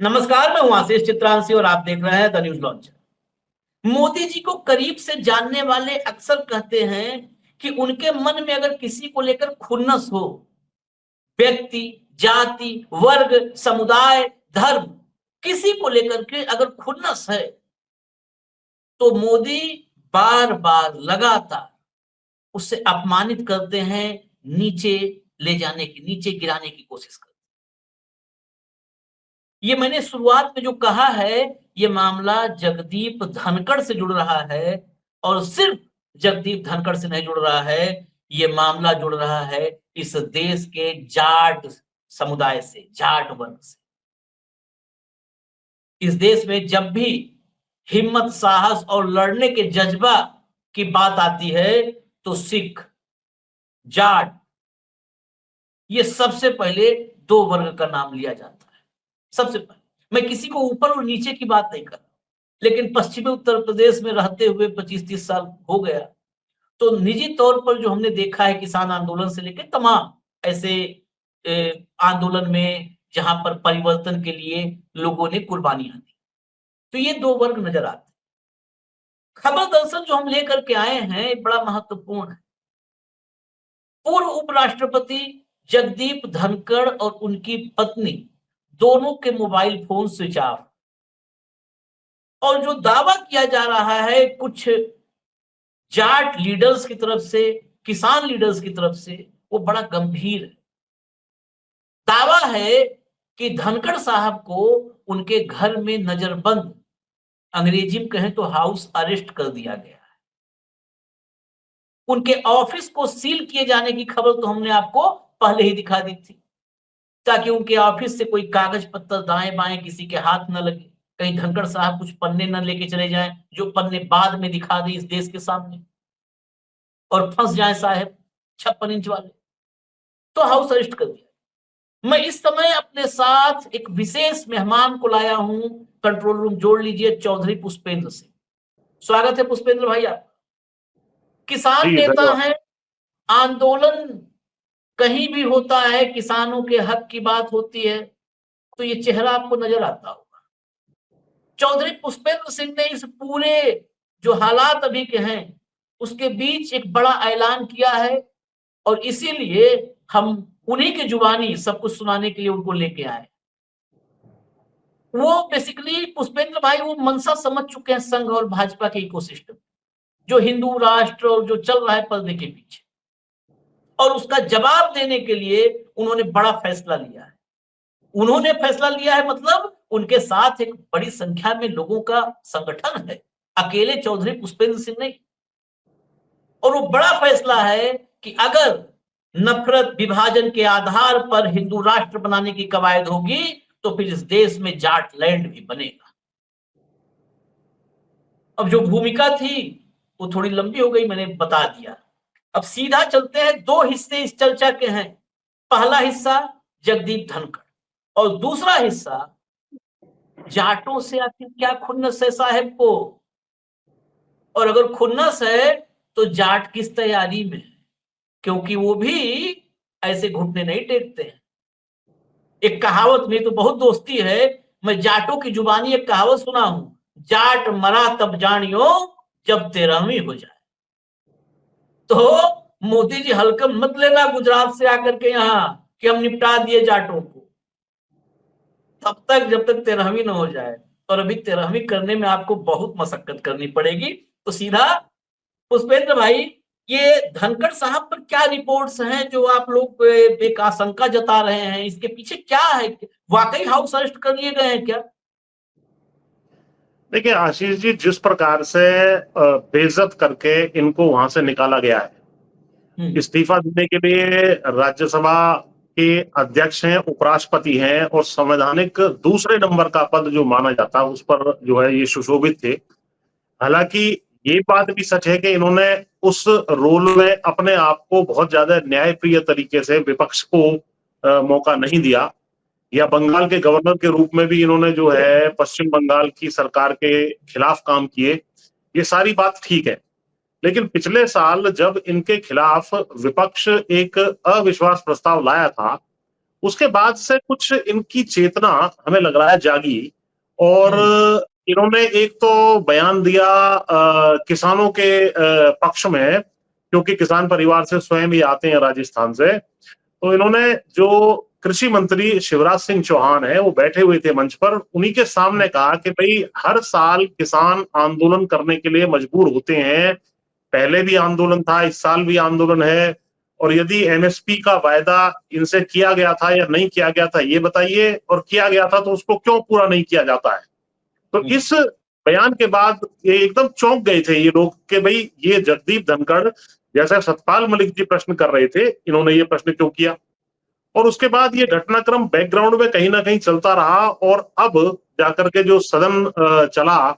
नमस्कार, मैं हूं आशीष चित्रांशी और आप देख रहे हैं the news launcher. Modi ji को करीब से जानने वाले अक्सर कहते हैं कि उनके मन में अगर किसी को लेकर खुन्नस हो, व्यक्ति, जाति, वर्ग, समुदाय, धर्म, किसी को लेकर के अगर खुन्नस है, तो मोदी बार बार लगातार उससे अपमानित करते हैं, नीचे ले जाने की, नीचे गिराने की कोशिश करते हैं। ये मैंने शुरुआत में जो कहा है, ये मामला जगदीप धनखड़ से जुड़ रहा है और सिर्फ जगदीप धनखड़ से नहीं जुड़ रहा है, ये मामला जुड़ रहा है इस देश के जाट समुदाय से, जाट वर्ग से। इस देश में जब भी हिम्मत, साहस और लड़ने के जज्बा की बात आती है, तो सिख, जाट, ये सबसे पहले दो वर्ग का नाम लिया जाता है। सबसे पहले मैं किसी को ऊपर और नीचे की बात नहीं कर रहा, लेकिन पश्चिमी उत्तर प्रदेश में रहते हुए 25-30 साल हो गया, तो निजी तौर पर जो हमने देखा है किसान आंदोलन से लेकर तमाम ऐसे आंदोलन में जहां पर परिवर्तन के लिए लोगों ने कुर्बानियां दी, तो ये दो वर्ग नजर आते हैं। खबर दरअसल जो हम लेकर के आए हैं बड़ा महत्वपूर्ण है। पूर्व उपराष्ट्रपति जगदीप धनखड़ और उनकी पत्नी दोनों के मोबाइल फोन स्विच ऑफ, और जो दावा किया जा रहा है कुछ जाट लीडर्स की तरफ से, किसान लीडर्स की तरफ से, वो बड़ा गंभीर है। दावा है कि धनखड़ साहब को उनके घर में नजरबंद, अंग्रेजी में कहें तो हाउस अरेस्ट कर दिया गया है। उनके ऑफिस को सील किए जाने की खबर तो हमने आपको पहले ही दिखा दी थी, ताकि उनके ऑफिस से कोई कागज पत्तर दाएं बाएं किसी के हाथ न लगे, कहीं धनखड़ साहब कुछ पन्ने न लेके चले जाएं जो पन्ने बाद में दिखा दें इस देश के सामने और फंस जाए साहब 56 इंच वाले, तो हाउस अरेस्ट कर दिया। मैं इस समय अपने साथ एक विशेष मेहमान को लाया हूं, कंट्रोल रूम जोड़ लीजिए, चौधरी पुष्पेंद्र सिंह। स्वागत है पुष्पेंद्र भाई आप। किसान जी नेता धन्यवाद। हैं, आंदोलन कहीं भी होता है, किसानों के हक की बात होती है, तो ये चेहरा आपको नजर आता होगा। चौधरी पुष्पेंद्र सिंह ने इस पूरे जो हालात अभी के हैं उसके बीच एक बड़ा ऐलान किया है, और इसीलिए हम उन्हीं की जुबानी सब कुछ सुनाने के लिए उनको लेके आए। वो बेसिकली पुष्पेंद्र भाई वो मनसा समझ चुके हैं संघ और भाजपा के इकोसिस्टम, जो हिंदू राष्ट्र और जो चल रहा है पर्दे के पीछे, और उसका जवाब देने के लिए उन्होंने बड़ा फैसला लिया है। उन्होंने फैसला लिया है मतलब उनके साथ एक बड़ी संख्या में लोगों का संगठन है, अकेले चौधरी पुष्पेंद्र सिंह नहीं। और वो बड़ा फैसला है कि अगर नफरत, विभाजन के आधार पर हिंदू राष्ट्र बनाने की कवायद होगी, तो फिर इस देश में जाट लैंड भी बनेगा। अब जो भूमिका थी वो थोड़ी लंबी हो गई, मैंने बता दिया। अब सीधा चलते हैं, दो हिस्से इस चर्चा के हैं। पहला हिस्सा जगदीप धनखड़, और दूसरा हिस्सा जाटों से आखिर क्या खुन्नस है साहब को, और अगर खुन्नस है तो जाट किस तैयारी में है, क्योंकि वो भी ऐसे घुटने नहीं टेकते हैं। एक कहावत में तो बहुत दोस्ती है, मैं जाटों की जुबानी एक कहावत सुना हूं, जाट मरा तब जानियो जब 13वीं हो जाए। तो मोदी जी हल्कम मत लेना गुजरात से आकर के यहाँ कि हम निपटा दिए जाटों को, तब तक जब तक 13वीं न हो जाए, और अभी 13वीं करने में आपको बहुत मशक्कत करनी पड़ेगी। तो सीधा पुष्पेंद्र भाई, ये धनखड़ साहब पर क्या रिपोर्ट्स हैं जो आप लोग एक आशंका जता रहे हैं, इसके पीछे क्या है? वाकई हाउस अरेस्ट कर लिए गए हैं क्या? देखिए आशीष जी, जिस प्रकार से बेइज्जत करके इनको वहां से निकाला गया है, हम्म। इस्तीफा देने के लिए राज्यसभा के अध्यक्ष हैं, उपराष्ट्रपति हैं, और संवैधानिक दूसरे नंबर का पद जो माना जाता है उस पर जो है ये सुशोभित थे। हालांकि ये बात भी सच है कि इन्होंने उस रोल में अपने आप को बहुत ज्यादा न्यायप्रिय तरीके से विपक्ष को मौका नहीं दिया, या बंगाल के गवर्नर के रूप में भी इन्होंने जो है पश्चिम बंगाल की सरकार के खिलाफ काम किए। ये सारी बात ठीक है, लेकिन पिछले साल जब इनके खिलाफ विपक्ष एक अविश्वास प्रस्ताव लाया था, उसके बाद से कुछ इनकी चेतना हमें लग रहा है जागी, और इन्होंने एक तो बयान दिया किसानों के पक्ष में, क्योंकि किसान परिवार से स्वयं ही आते हैं राजस्थान से। तो इन्होंने, जो कृषि मंत्री शिवराज सिंह चौहान है वो बैठे हुए थे मंच पर, उन्हीं के सामने कहा कि भाई हर साल किसान आंदोलन करने के लिए मजबूर होते हैं, पहले भी आंदोलन था, इस साल भी आंदोलन है, और यदि एमएसपी का वायदा इनसे किया गया था या नहीं किया गया था ये बताइए, और किया गया था तो उसको क्यों पूरा नहीं किया जाता है। तो इस बयान के बाद ये एकदम चौंक गए थे ये लोग कि भाई ये जगदीप धनखड़, जैसे सतपाल मलिक जी प्रश्न कर रहे थे, इन्होंने ये प्रश्न क्यों किया। और उसके बाद ये घटनाक्रम बैकग्राउंड में कहीं ना कहीं चलता रहा, और अब जाकर के जो सदन चला,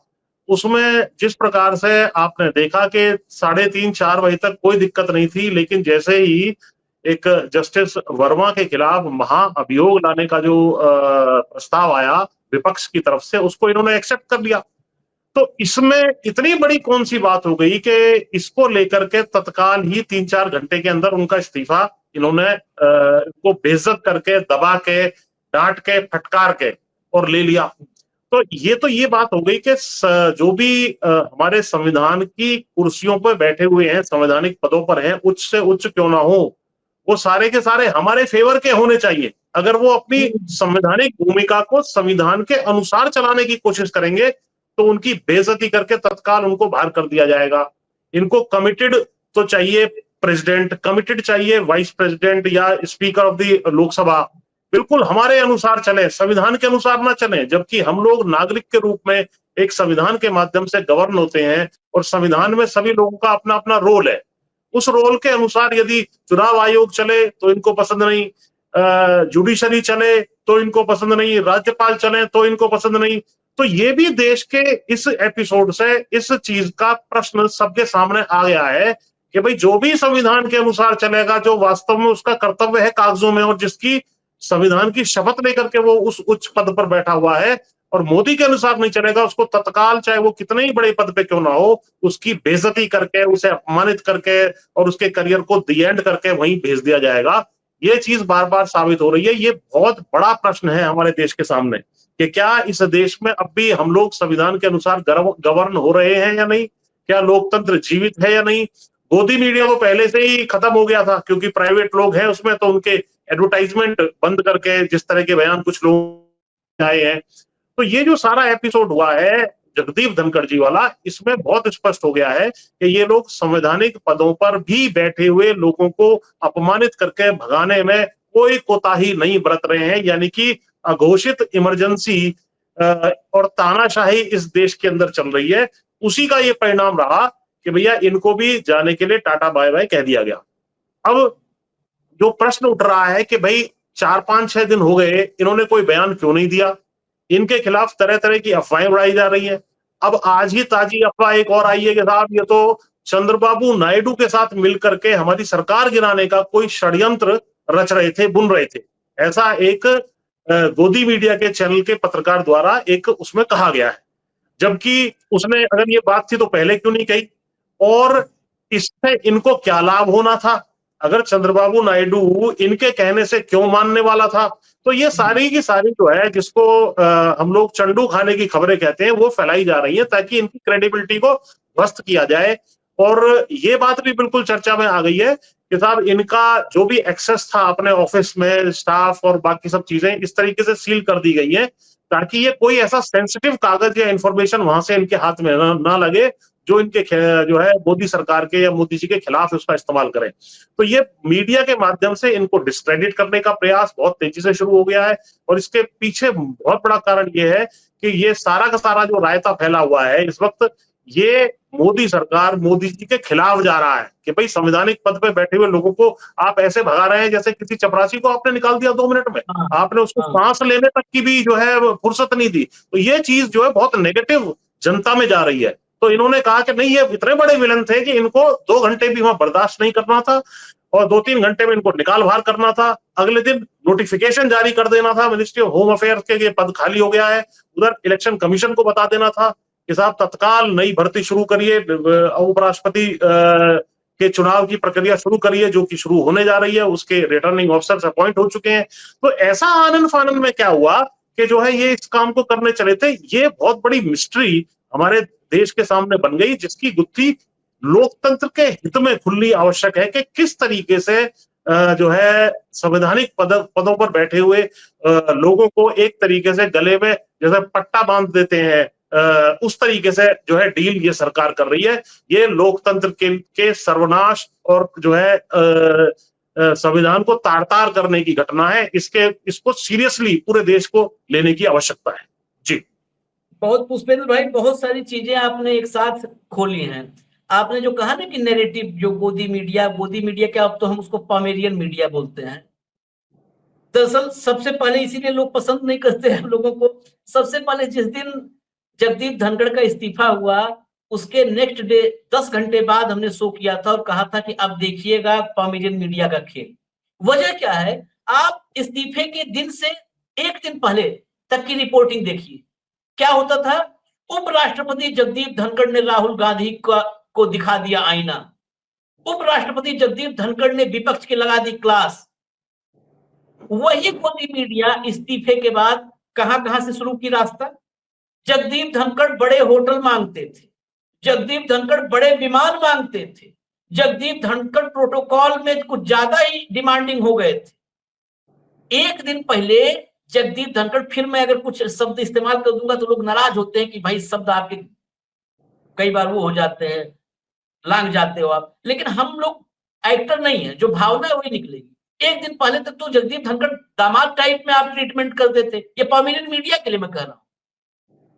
उसमें जिस प्रकार से आपने देखा कि 3:30-4 बजे तक कोई दिक्कत नहीं थी, लेकिन जैसे ही एक जस्टिस वर्मा के खिलाफ महाअभियोग लाने का जो प्रस्ताव आया विपक्ष की तरफ से, उसको इन्होंने एक्सेप्ट कर लिया। तो इसमें इतनी बड़ी कौन सी बात हो गई कि इसको लेकर के तत्काल ही 3-4 घंटे के अंदर उनका इस्तीफा इन्होंने को बेइज्जत करके, दबा के, डांट के, फटकार के और ले लिया। तो ये बात हो गई कि जो भी हमारे संविधान की कुर्सियों पर बैठे हुए हैं, संवैधानिक पदों पर हैं, उच्च से उच्च क्यों ना हो, वो सारे के सारे हमारे फेवर के होने चाहिए। अगर वो अपनी संवैधानिक भूमिका को संविधान के अनुसार चलाने की कोशिश करेंगे तो उनकी बेइज्जती करके तत्काल उनको बाहर कर दिया जाएगा। इनको कमिटेड तो चाहिए प्रेसिडेंट, कमिटेड चाहिए वाइस प्रेसिडेंट या स्पीकर ऑफ द लोकसभा, बिल्कुल हमारे अनुसार चले, संविधान के अनुसार ना चले, जबकि हम लोग नागरिक के रूप में एक संविधान के माध्यम से गवर्न होते हैं, और संविधान में सभी लोगों का अपना अपना रोल है। उस रोल के अनुसार यदि चुनाव आयोग चले तो इनको पसंद नहीं, जुडिशरी चले तो इनको पसंद नहीं, राज्यपाल चले तो इनको पसंद नहीं। तो ये भी देश के इस एपिसोड से इस चीज का प्रश्न सबके सामने आ गया है कि भाई जो भी संविधान के अनुसार चलेगा, जो वास्तव में उसका कर्तव्य है कागजों में, और जिसकी संविधान की शपथ लेकर के वो उस उच्च पद पर बैठा हुआ है, और मोदी के अनुसार नहीं चलेगा, उसको तत्काल, चाहे वो कितने ही बड़े पद पे क्यों ना हो, उसकी बेइज्जती करके, उसे अपमानित करके और उसके करियर को दी एंड करके वहीं भेज दिया जाएगा। ये चीज बार बार साबित हो रही है। ये बहुत बड़ा प्रश्न है हमारे देश के सामने कि क्या इस देश में अब भी हम लोग संविधान के अनुसार गवर्न हो रहे हैं या नहीं, क्या लोकतंत्र जीवित है या नहीं। गोदी मीडिया तो पहले से ही खत्म हो गया था, क्योंकि प्राइवेट लोग हैं उसमें, तो उनके एडवर्टाइजमेंट बंद करके जिस तरह के बयान कुछ लोग आए हैं। तो ये जो सारा एपिसोड हुआ है जगदीप धनखड़ जी वाला, इसमें बहुत स्पष्ट हो गया है कि ये लोग संवैधानिक पदों पर भी बैठे हुए लोगों को अपमानित करके भगाने में कोई कोताही नहीं बरत रहे हैं। यानी कि अघोषित इमरजेंसी और तानाशाही इस देश के अंदर चल रही है, उसी का ये परिणाम रहा कि भैया इनको भी जाने के लिए टाटा बाय बाय कह दिया गया। अब जो प्रश्न उठ रहा है कि भाई 4-5-6 दिन हो गए, इन्होंने कोई बयान क्यों नहीं दिया, इनके खिलाफ तरह तरह की अफवाहें उड़ाई जा रही हैं। अब आज ही ताजी अफवाह एक और आई है कि साहब ये तो चंद्रबाबू नायडू के साथ मिलकर के हमारी सरकार गिराने का कोई षड्यंत्र रच रहे थे, बुन रहे थे। ऐसा एक गोदी मीडिया के चैनल के पत्रकार द्वारा एक उसमें कहा गया है, जबकि उसने, अगर ये बात थी तो पहले क्यों नहीं कही, और इससे इनको क्या लाभ होना था, अगर चंद्रबाबू नायडू इनके कहने से क्यों मानने वाला था। तो ये सारी की सारी जो है, जिसको हम लोग चंडू खाने की खबरें कहते हैं, वो फैलाई जा रही है ताकि इनकी क्रेडिबिलिटी को ध्वस्त किया जाए। और ये बात भी बिल्कुल चर्चा में आ गई है कि साहब इनका जो भी एक्सेस था अपने ऑफिस में, स्टाफ और बाकी सब चीजें इस तरीके से सील कर दी गई है ताकि ये कोई ऐसा सेंसिटिव कागज या इंफॉर्मेशन वहां से इनके हाथ में ना लगे जो इनके जो है मोदी सरकार के या मोदी जी के खिलाफ उसका इस्तेमाल करें। तो ये मीडिया के माध्यम से इनको डिस्क्रेडिट करने का प्रयास बहुत तेजी से शुरू हो गया है, और इसके पीछे बहुत बड़ा कारण ये है कि ये सारा का सारा जो रायता फैला हुआ है इस वक्त, ये मोदी सरकार मोदी जी के खिलाफ जा रहा है कि भाई संवैधानिक पद पे बैठे हुए लोगों को आप ऐसे भगा रहे हैं जैसे किसी चपरासी को आपने निकाल दिया 2 मिनट में, आपने उसको सांस लेने तक की भी जो है फुर्सत नहीं दी। तो ये चीज जो है बहुत नेगेटिव जनता में जा रही है। तो इन्होंने कहा कि नहीं, ये इतने बड़े विलन थे कि इनको 2 घंटे भी वहां बर्दाश्त नहीं करना था, और 2-3 घंटे में इनको निकाल बाहर करना था। अगले दिन नोटिफिकेशन जारी कर देना था मिनिस्ट्री ऑफ होम अफेयर्स के, ये पद खाली हो गया है। उधर इलेक्शन कमीशन को बता देना था कि साहब तत्काल नई भर्ती शुरू करिए। उपराष्ट्रपति के चुनाव की प्रक्रिया शुरू करी है, जो कि शुरू होने जा रही है, उसके रिटर्निंग ऑफिसर्स अपॉइंट हो चुके हैं। तो ऐसा आनन फानन में क्या हुआ कि जो है ये इस काम को करने चले थे, ये बहुत बड़ी मिस्ट्री हमारे देश के सामने बन गई, जिसकी गुत्थी लोकतंत्र के हित में खुलनी आवश्यक है कि किस तरीके से जो है संवैधानिक पदों पर बैठे हुए लोगों को एक तरीके से गले में जैसे पट्टा बांध देते हैं, उस तरीके से जो है डील ये सरकार कर रही है। ये लोकतंत्र के सर्वनाश और जो है संविधान को तार-तार करने की घटना है। इसको सीरियसली पूरे देश को लेने की आवश्यकता है। जी। बहुत पुष्पेंद्र भाई, बहुत सारी चीजें आपने एक साथ खोली हैं। आपने जो कहा ना कि नैरेटिव, जो गोदी मीडिया क्या, अब तो हम उसको पॉमेरियन मीडिया बोलते हैं। दरअसल सबसे पहले इसीलिए लोग पसंद नहीं करते हैं लोगों को। सबसे पहले जिस दिन जगदीप धनखड़ का इस्तीफा हुआ, उसके नेक्स्ट डे 10 घंटे बाद हमने शो किया था और कहा था कि अब देखिएगा पॉमेरियन मीडिया का खेल। वजह क्या है, आप इस्तीफे के दिन से एक दिन पहले तक की रिपोर्टिंग देखिए। क्या होता था, उपराष्ट्रपति जगदीप धनखड़ ने राहुल गांधी को दिखा दिया आईना। उपराष्ट्रपति जगदीप धनखड़ ने विपक्ष की लगा दी क्लास। वही गोदी मीडिया इस्तीफे के बाद कहां से शुरू की रास्ता। जगदीप धनखड़ बड़े होटल मांगते थे, जगदीप धनखड़ बड़े विमान मांगते थे, जगदीप धनखड़ प्रोटोकॉल में कुछ ज्यादा ही डिमांडिंग हो गए थे। एक दिन पहले जगदीप धनखड़, फिर मैं अगर कुछ शब्द इस्तेमाल कर दूंगा तो लोग नाराज होते हैं कि भाई शब्द आपके कई बार वो हो जाते हैं, लांग जाते हो आप, लेकिन हम लोग एक्टर नहीं है, जो भावना है वही निकलेगी। एक दिन पहले तक तो जगदीप धनखड़ दामाद टाइप में आप ट्रीटमेंट करते थे, ये पॉमेरियन मीडिया के लिए मैं कह रहा हूं।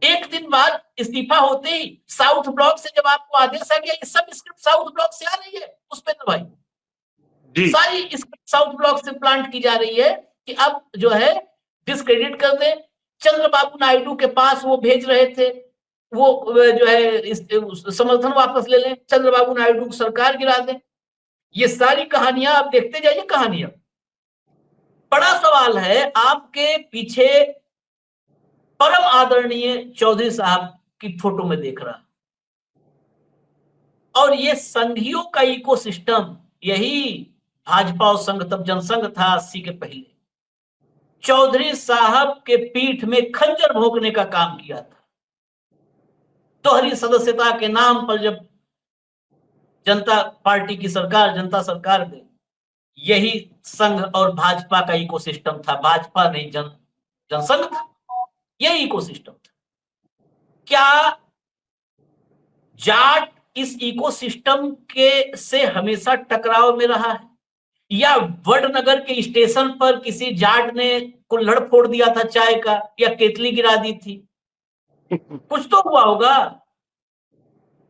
एक दिन बाद इस्तीफा होते ही साउथ ब्लॉक से जब आपको आदेश आ गया, ये सब स्क्रिप्ट साउथ ब्लॉक से आ रही है पुष्पेंद्र भाई, सारी स्क्रिप्ट साउथ ब्लॉक से प्लांट की जा रही है कि अब जो है डिस्क्रेडिट कर दे। चंद्रबाबू नायडू के पास वो भेज रहे थे, वो जो है समर्थन वापस ले लें, चंद्रबाबू नायडू की सरकार गिरा दें। ये सारी कहानियां आप देखते जाइए, कहानियां। बड़ा सवाल है, आपके पीछे परम आदरणीय चौधरी साहब की फोटो में देख रहा, और ये संघियों का इकोसिस्टम, यही भाजपा और संघ तब जनसंघ था 80 के पहले, चौधरी साहब के पीठ में खंजर भोंकने का काम किया था। दोहरी सदस्यता के नाम पर जब जनता पार्टी की सरकार, जनता सरकार ने, यही संघ और भाजपा का इकोसिस्टम था। भाजपा नहीं, जनसंघ था, यही इकोसिस्टम था। क्या जाट इस इकोसिस्टम के से हमेशा टकराव में रहा है, या वडनगर के स्टेशन पर किसी जाट ने कुल्हड़ फोड़ दिया था चाय का, या केतली गिरा दी थी? कुछ तो हुआ होगा,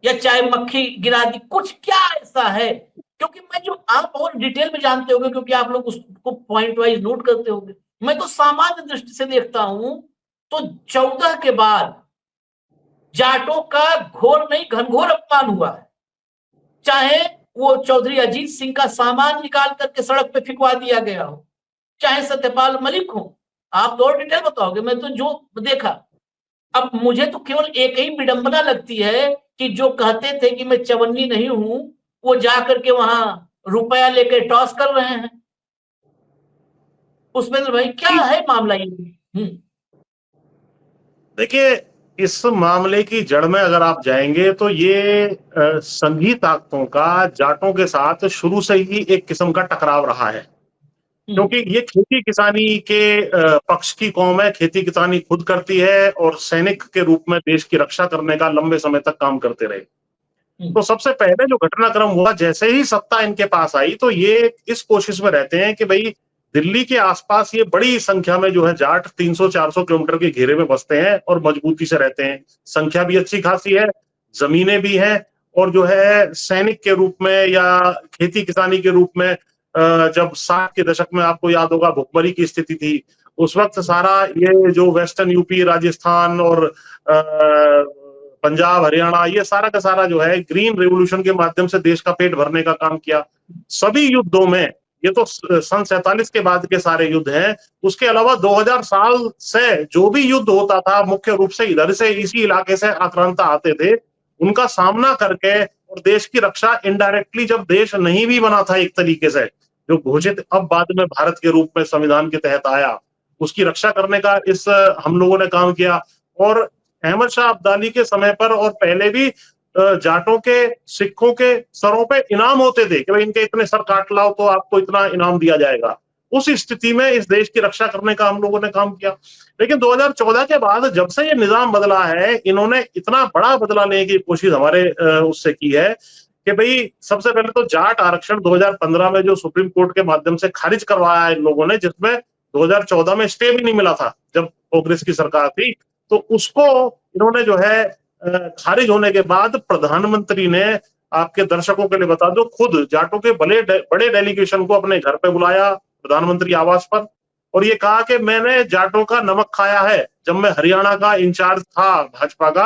या चाय मक्खी गिरा दी, कुछ क्या ऐसा है? क्योंकि मैं, जो आप और डिटेल में जानते होंगे क्योंकि आप लोग उसको पॉइंट वाइज नोट करते होंगे, मैं तो सामान्य दृष्टि से देखता हूं तो 14 के बाद जाटों का घोर नहीं घनघोर अपमान हुआ है। चाहे वो चौधरी अजीत सिंह का सामान निकाल करके सड़क पे फिकवा दिया गया हो, चाहे सत्यपाल मलिक हो, आप तो और डिटेल बताओगे, मैं तो जो देखा। अब मुझे तो केवल एक ही विडंबना लगती है कि जो कहते थे कि मैं चवन्नी नहीं हूं, वो जाकर के वहां रुपया लेके टॉस कर रहे हैं। पुष्पेंद्र भाई, क्या है मामला ये? देखिए, इस मामले की जड़ में अगर आप जाएंगे तो ये संघी ताकतों का जाटों के साथ शुरू से ही एक किस्म का टकराव रहा है, क्योंकि ये खेती किसानी के पक्ष की कौम है। खेती किसानी खुद करती है और सैनिक के रूप में देश की रक्षा करने का लंबे समय तक काम करते रहे। तो सबसे पहले जो घटनाक्रम हुआ, जैसे ही सत्ता इनके पास आई तो ये इस कोशिश में रहते हैं कि भाई दिल्ली के आसपास ये बड़ी संख्या में जो है जाट 300-400 किलोमीटर के घेरे में बसते हैं और मजबूती से रहते हैं। संख्या भी अच्छी खासी है, जमीनें भी हैं, और जो है सैनिक के रूप में या खेती किसानी के रूप में जब 60 के दशक में आपको याद होगा भुखमरी की स्थिति थी, उस वक्त सारा ये जो वेस्टर्न यूपी, राजस्थान और पंजाब, हरियाणा, ये सारा का सारा जो है ग्रीन रेवोल्यूशन के माध्यम से देश का पेट भरने का काम किया। सभी युद्धों में, ये तो सन 47 के बाद के सारे युद्ध हैं, उसके अलावा 2000 साल से जो भी युद्ध होता था, मुख्य रूप से इधर से इसी इलाके से आक्रांता आते थे, उनका सामना करके और देश की रक्षा इनडायरेक्टली जब देश नहीं भी बना था एक तरीके से, जो घोषित अब बाद में भारत के रूप में संविधान के तहत आया, उसकी रक्षा करने का इस हम लोगों ने काम किया। और अहमद शाह अब्दाली के समय पर और पहले भी जाटों के, सिखों के सरों पे इनाम होते थे कि भाई इनके इतने सर काट लाओ तो आपको इतना इनाम दिया जाएगा। उस स्थिति में इस देश की रक्षा करने का हम लोगों ने काम किया। लेकिन 2014 के बाद जब से ये निजाम बदला है, इन्होंने इतना बड़ा बदला लेने की कोशिश हमारे उससे की है कि भाई सबसे पहले तो जाट आरक्षण 2015 में जो सुप्रीम कोर्ट के माध्यम से खारिज करवाया है इन लोगों ने, जिसमें 2014 में स्टे भी नहीं मिला था जब कांग्रेस की सरकार थी, तो उसको इन्होंने जो है खारिज होने के बाद प्रधानमंत्री ने, आपके दर्शकों के लिए बता दो, खुद जाटों के बड़े डेलीगेशन को अपने घर पे बुलाया प्रधानमंत्री आवास पर, और ये कहा कि मैंने जाटों का नमक खाया है। जब मैं हरियाणा का इंचार्ज था भाजपा का,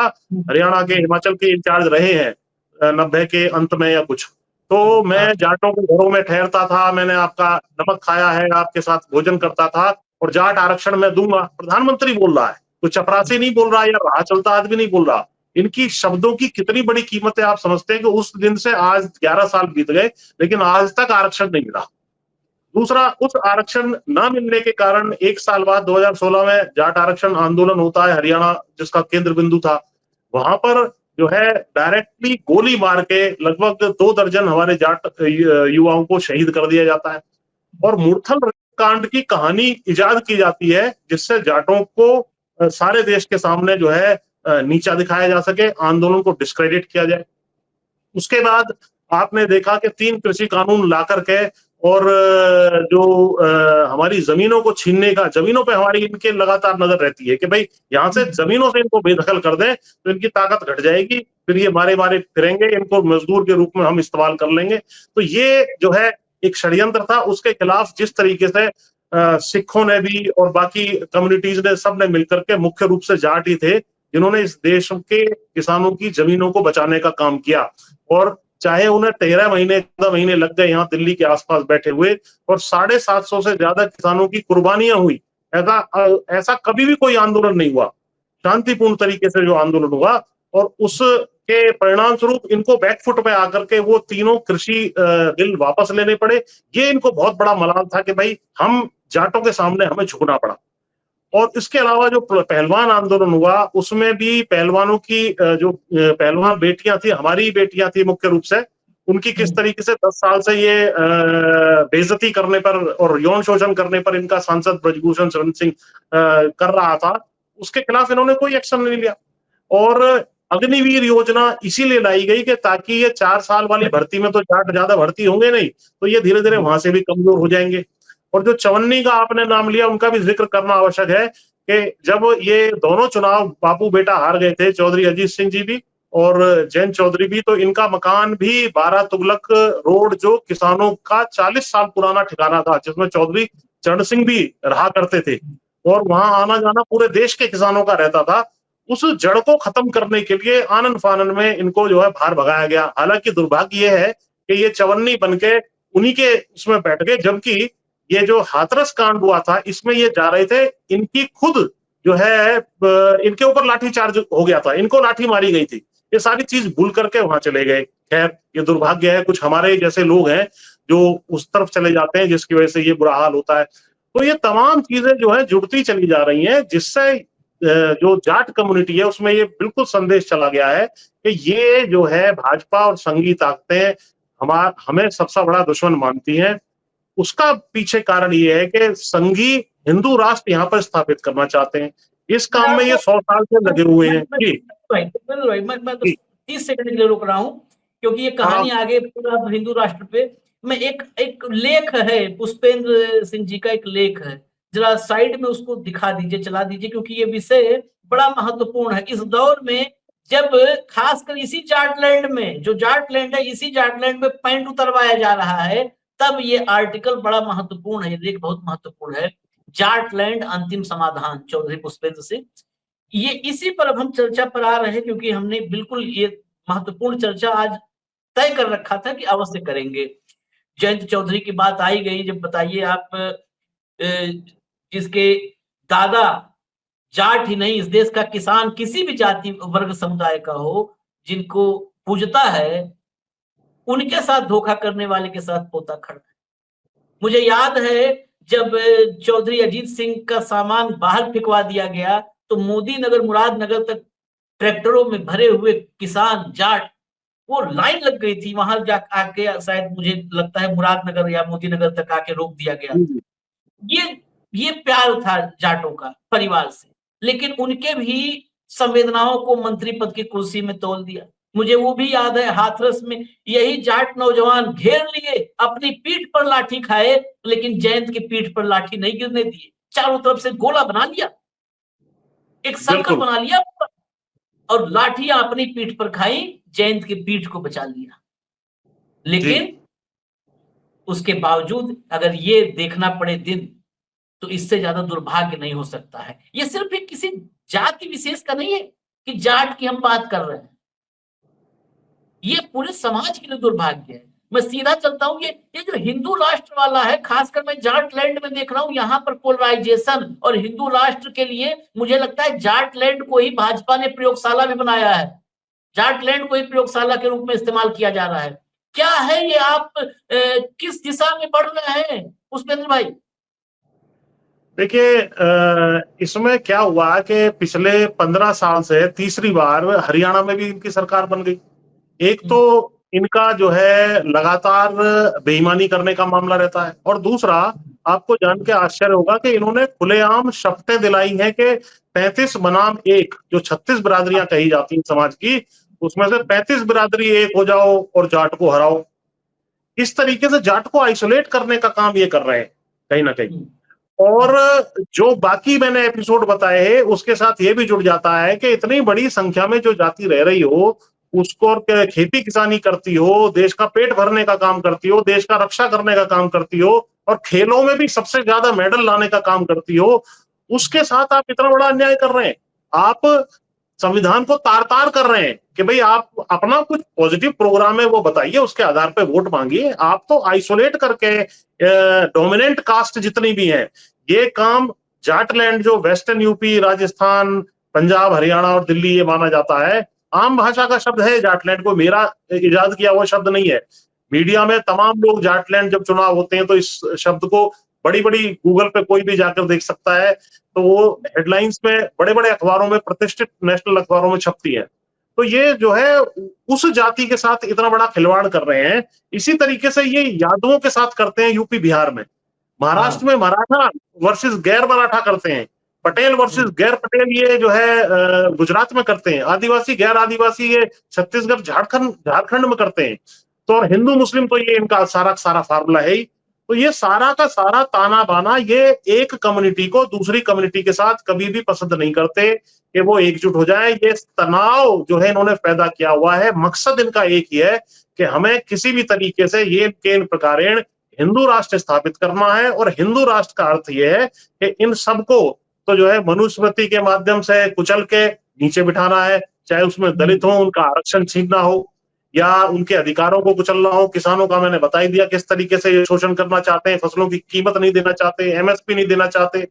हरियाणा के, हिमाचल के इंचार्ज रहे हैं 90 के अंत में या कुछ, तो मैं जाटों के घरों में ठहरता था, मैंने आपका नमक खाया है, आपके साथ भोजन करता था, और जाट आरक्षण मैं दूंगा। प्रधानमंत्री बोल रहा है, तो चपरासी नहीं बोल रहा या राह चलता आदमी नहीं बोल रहा। इनकी शब्दों की कितनी बड़ी कीमत है आप समझते हैं कि उस दिन से आज 11 साल बीत गए, लेकिन आज तक आरक्षण नहीं मिला। दूसरा, उस आरक्षण न मिलने के कारण 1 साल बाद 2016 में जाट आरक्षण आंदोलन होता है हरियाणा, जिसका केंद्र बिंदु था। वहां पर जो है डायरेक्टली गोली मार के लगभग 2 दर्जन हमारे जाट युवाओं को शहीद कर दिया जाता है, और मुरथल कांड की कहानी इजाद की जाती है, जिससे जाटों को सारे देश के सामने जो है नीचा दिखाया जा सके, आंदोलन को डिस्क्रेडिट किया जाए। उसके बाद आपने देखा कि 3 कृषि कानून ला करके, और जो हमारी जमीनों को छीनने का, जमीनों पे हमारी इनके लगातार नजर रहती है कि भाई यहाँ से जमीनों से इनको बेदखल कर दें तो इनकी ताकत घट जाएगी, फिर ये मारे मारे फिरेंगे, इनको मजदूर के रूप में हम इस्तेमाल कर लेंगे। तो ये जो है एक षड्यंत्र था, उसके खिलाफ जिस तरीके से सिखों ने भी और बाकी कम्युनिटीज ने, सब ने मिलकर के, मुख्य रूप से जाट ही थे जिन्होंने इस देश के किसानों की जमीनों को बचाने का काम किया। और चाहे उन्हें 13 महीने 14 महीने लग गए यहाँ दिल्ली के आसपास बैठे हुए, और 750 से ज्यादा किसानों की कुर्बानियां हुई, ऐसा कभी भी कोई आंदोलन नहीं हुआ शांतिपूर्ण तरीके से जो आंदोलन हुआ, और उसके परिणाम स्वरूप इनको बैकफुट में आकर के वो तीनों कृषि बिल वापस लेने पड़े। ये इनको बहुत बड़ा मलाल था कि भाई हम जाटों के सामने हमें झुकना पड़ा। और इसके अलावा जो पहलवान आंदोलन हुआ, उसमें भी पहलवानों की जो पहलवान बेटियां थी, हमारी बेटियां थी मुख्य रूप से, उनकी किस तरीके से 10 साल से ये बेइज्जती करने पर और यौन शोषण करने पर इनका सांसद ब्रजभूषण शरण सिंह कर रहा था, उसके खिलाफ इन्होंने कोई एक्शन नहीं लिया। और अग्निवीर योजना इसीलिए लाई गई कि ताकि ये 4 साल वाली भर्ती में तो जाट ज्यादा भर्ती होंगे नहीं, तो ये धीरे धीरे वहां से भी कमजोर हो जाएंगे। और जो चवन्नी का आपने नाम लिया, उनका भी जिक्र करना आवश्यक है कि जब ये दोनों चुनाव बापू बेटा हार गए थे, चौधरी अजीत सिंह जी भी और जैन चौधरी भी, तो इनका मकान भी 12 तुगलक रोड, जो किसानों का 40 साल पुराना ठिकाना था, जिसमें चौधरी चरण सिंह भी रहा करते थे, और वहां आना जाना पूरे देश के किसानों का रहता था, उस जड़ को खत्म करने के लिए आनन फानन में इनको जो है बाहर भगाया गया। हालांकि दुर्भाग्य ये है कि ये चवन्नी बनके उन्हीं के उसमें बैठ गए, जबकि ये जो हाथरस कांड हुआ था, इसमें ये जा रहे थे, इनकी खुद जो है इनके ऊपर लाठी चार्ज हो गया था, इनको लाठी मारी गई थी, ये सारी चीज भूल करके वहां चले गए। खैर, ये दुर्भाग्य है, कुछ हमारे जैसे लोग हैं जो उस तरफ चले जाते हैं, जिसकी वजह से ये बुरा हाल होता है। तो ये तमाम चीजें जो है जुड़ती चली जा रही हैं, जिससे जो जाट कम्युनिटी है उसमें ये बिल्कुल संदेश चला गया है कि ये जो है भाजपा और संघी ताकतें हमें सबसे बड़ा दुश्मन मानती हैं। उसका पीछे कारण ये है कि संघी हिंदू राष्ट्र यहाँ पर स्थापित करना चाहते हैं। इस काम में ये 100 साल से लगे हुए हैं। जी मैं तो जी 30 सेकंड के लिए रुक रहा हूँ, क्योंकि ये हाँ कहानी आगे पूरा हिंदू राष्ट्र पे। मैं एक लेख है, पुष्पेंद्र सिंह जी का एक लेख है, जरा साइड में उसको दिखा दीजिए, चला दीजिए, क्योंकि ये विषय बड़ा महत्वपूर्ण है इस दौर में, जब खासकर इसी जाटलैंड में, जो जाटलैंड है, इसी जाटलैंड में पैंट उतरवाया जा रहा है, तब ये आर्टिकल बड़ा महत्वपूर्ण है, ये लेख बहुत महत्वपूर्ण है। जाटलैंड अंतिम समाधान, चौधरी पुष्पेंद्र सिंह। ये इसी पर अब हम चर्चा पर आ रहे हैं, क्योंकि हमने बिल्कुल ये महत्वपूर्ण चर्चा आज तय कर रखा था कि अवश्य करेंगे। जयंत चौधरी की बात आई गई, जब बताइए आप जिसके दादा जाट ही नहीं, इस देश का किसान किसी भी जाति वर्ग समुदाय का हो, जिनको पूजता है, उनके साथ धोखा करने वाले के साथ पोता खड़ा है। मुझे याद है जब चौधरी अजीत सिंह का सामान बाहर फेंकवा दिया गया तो मोदी नगर मुरादनगर तक ट्रैक्टरों में भरे हुए किसान जाट वो लाइन लग गई थी, वहां जा आके शायद मुझे लगता है मुरादनगर या मोदी नगर तक आके रोक दिया गया था। ये ये प्यार था जाटों का परिवार से, लेकिन उनके भी संवेदनाओं को मंत्री पद की कुर्सी में तोल दिया। मुझे वो भी याद है हाथरस में यही जाट नौजवान घेर लिए, अपनी पीठ पर लाठी खाए, लेकिन जयंत की पीठ पर लाठी नहीं गिरने दिए, चारों तरफ से गोला बना लिया, एक सर्कल बिल्कुल। बना लिया और लाठियां अपनी पीठ पर खाई, जयंत की पीठ को बचा लिया। जी लेकिन उसके बावजूद अगर ये देखना पड़े दिन, तो इससे ज्यादा दुर्भाग्य नहीं हो सकता है। ये सिर्फ एक किसी जाति विशेष का नहीं है कि जाट की हम बात कर रहे हैं, ये पूरे समाज के लिए दुर्भाग्य है। मैं सीधा चलता हूं, ये जो हिंदू राष्ट्र वाला है, खासकर मैं जाट लैंड में देख रहा हूं, यहाँ पर पोलराइजेशन और हिंदू राष्ट्र के लिए मुझे लगता है जाट लैंड को ही भाजपा ने प्रयोगशाला भी बनाया है, जाट लैंड को ही प्रयोगशाला के रूप में इस्तेमाल किया जा रहा है। क्या है ये, आप किस दिशा में बढ़ रहे हैं पुष्पेंद्र भाई? देखिए, इसमें क्या हुआ कि पिछले 15 साल से तीसरी बार हरियाणा में भी इनकी सरकार बन गई। एक तो इनका जो है लगातार बेईमानी करने का मामला रहता है, और दूसरा आपको जान के आश्चर्य होगा कि इन्होंने खुलेआम शपथें दिलाई हैं कि 35 बनाम 1 जो 36 बिरादरियां कही जाती हैं समाज की, उसमें से 35 बिरादरी एक हो जाओ और जाट को हराओ। इस तरीके से जाट को आइसोलेट करने का काम ये कर रहे हैं कहीं ना कहीं। और जो बाकी मैंने एपिसोड बताए हैं उसके साथ ये भी जुड़ जाता है कि इतनी बड़ी संख्या में जो जाति रह रही हो, उसको खेती किसानी करती हो, देश का पेट भरने का काम करती हो, देश का रक्षा करने का काम करती हो, और खेलों में भी सबसे ज्यादा मेडल लाने का काम करती हो, उसके साथ आप इतना बड़ा अन्याय कर रहे हैं। आप संविधान को तार तार कर रहे हैं कि भाई आप अपना कुछ पॉजिटिव प्रोग्राम है वो बताइए, उसके आधार पे वोट मांगिए। आप तो आइसोलेट करके डोमिनेंट कास्ट जितनी भी है, ये काम जाटलैंड जो वेस्टर्न यूपी, राजस्थान, पंजाब, हरियाणा और दिल्ली ये माना जाता है, आम भाषा का शब्द है जाटलैंड, को मेरा इजाद किया हुआ शब्द नहीं है। मीडिया में तमाम लोग जाटलैंड जब चुनाव होते हैं तो इस शब्द को बड़ी बड़ी गूगल पे कोई भी जाकर देख सकता है, तो वो हेडलाइंस में बड़े बड़े अखबारों में, प्रतिष्ठित नेशनल अखबारों में छपती है। तो ये जो है उस जाति के साथ इतना बड़ा खिलवाड़ कर रहे हैं। इसी तरीके से ये यादवों के साथ करते हैं यूपी बिहार में। महाराष्ट्र में मराठा वर्सेस गैर मराठा करते हैं, पटेल वर्सेस गैर पटेल ये जो है गुजरात में करते हैं, आदिवासी गैर आदिवासी ये छत्तीसगढ़ झारखंड झारखंड में करते हैं। तो और हिंदू मुस्लिम तो ये इनका सारा सारा फार्मूला है ही। तो ये सारा का सारा ताना बाना ये एक कम्युनिटी को दूसरी कम्युनिटी के साथ कभी भी पसंद नहीं करते कि वो एकजुट हो जाए। ये तनाव जो है इन्होंने पैदा किया हुआ है, मकसद इनका एक ही है कि हमें किसी भी तरीके से ये केन प्रकारेण हिंदू राष्ट्र स्थापित करना है। और हिंदू राष्ट्र का अर्थ यह है कि इन सबको तो जो है मनुस्मृति के माध्यम से कुचल के नीचे बिठाना है, चाहे उसमें दलित हो उनका आरक्षण छीनना हो या उनके अधिकारों को कुचलना हो। किसानों का मैंने बता ही दिया किस तरीके से ये शोषण करना चाहते हैं, फसलों की कीमत नहीं देना चाहते, एमएसपी नहीं देना चाहते।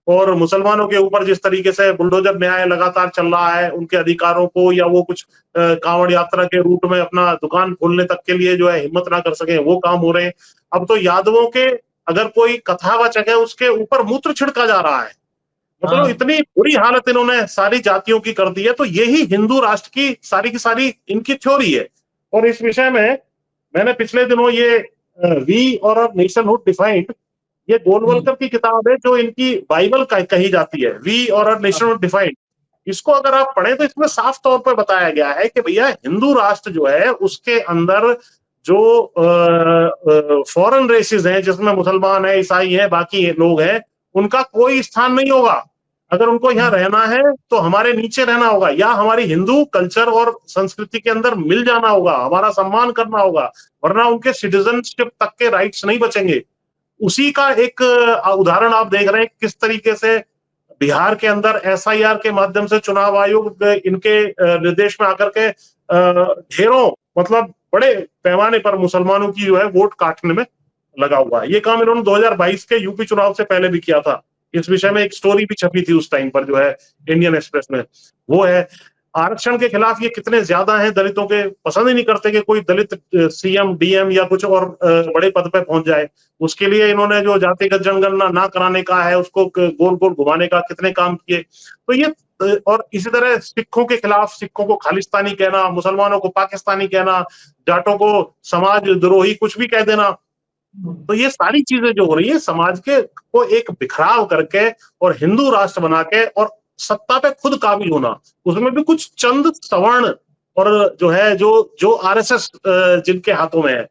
और मुसलमानों के ऊपर जिस तरीके से बुलडोजर न्याय लगातार चल रहा है, उनके अधिकारों को या वो कुछ कांवड़ यात्रा के रूट में अपना दुकान खोलने तक के लिए जो है हिम्मत ना कर सके, वो काम हो रहे हैं। अब तो यादवों के अगर कोई कथावाचक है उसके ऊपर मूत्र छिड़का जा रहा है। मतलब इतनी बुरी हालत इन्होंने सारी जातियों की कर दी है। तो यही हिंदू राष्ट्र की सारी इनकी थ्योरी है। और इस विषय में मैंने पिछले दिनों ये वी और नेशनहुड डिफाइंड, ये गोलवलकर की किताब है जो इनकी बाइबल कही जाती है, वी और नेशनहुड डिफाइंड। इसको अगर आप पढ़ें तो इसमें साफ तौर पर बताया गया है कि भैया हिंदू राष्ट्र जो है उसके अंदर जो फॉरेन रेसेस हैं, जिसमें मुसलमान है, ईसाई है, बाकी लोग हैं, उनका कोई स्थान नहीं होगा। अगर उनको यहाँ रहना है तो हमारे नीचे रहना होगा या हमारी हिंदू कल्चर और संस्कृति के अंदर मिल जाना होगा, हमारा सम्मान करना होगा, वरना उनके सिटीजनशिप तक के राइट्स नहीं बचेंगे। उसी का एक उदाहरण आप देख रहे हैं किस तरीके से बिहार के अंदर एसआईआर के माध्यम से चुनाव आयोग इनके निर्देश में आकर के ढेरों मतलब बड़े पैमाने पर मुसलमानों की जो है वोट काटने में लगा हुआ है। ये काम इन्होंने 2022 के यूपी चुनाव से पहले भी किया था। इस विषय में एक स्टोरी भी छपी थी उस टाइम पर जो है इंडियन एक्सप्रेस में, वो है। आरक्षण के खिलाफ ये कितने ज्यादा हैं, दलितों के पसंद ही नहीं करते कि कोई दलित सीएम, डीएम या कुछ और बड़े पद पे पहुंच जाए। उसके लिए इन्होंने जो जातिगत जनगणना ना कराने का है, उसको गोल गोल घुमाने का कितने काम किए। तो ये और इसी तरह सिखों के खिलाफ, सिखों को खालिस्तानी कहना, मुसलमानों को पाकिस्तानी कहना, जाटों को समाज द्रोही कुछ भी कह देना। तो ये सारी चीजें जो हो रही है समाज के को एक बिखराव करके और हिंदू राष्ट्र बना के और सत्ता पे खुद काबिज होना, उसमें भी कुछ चंद सवर्ण और जो है जो आरएसएस जिनके हाथों में है,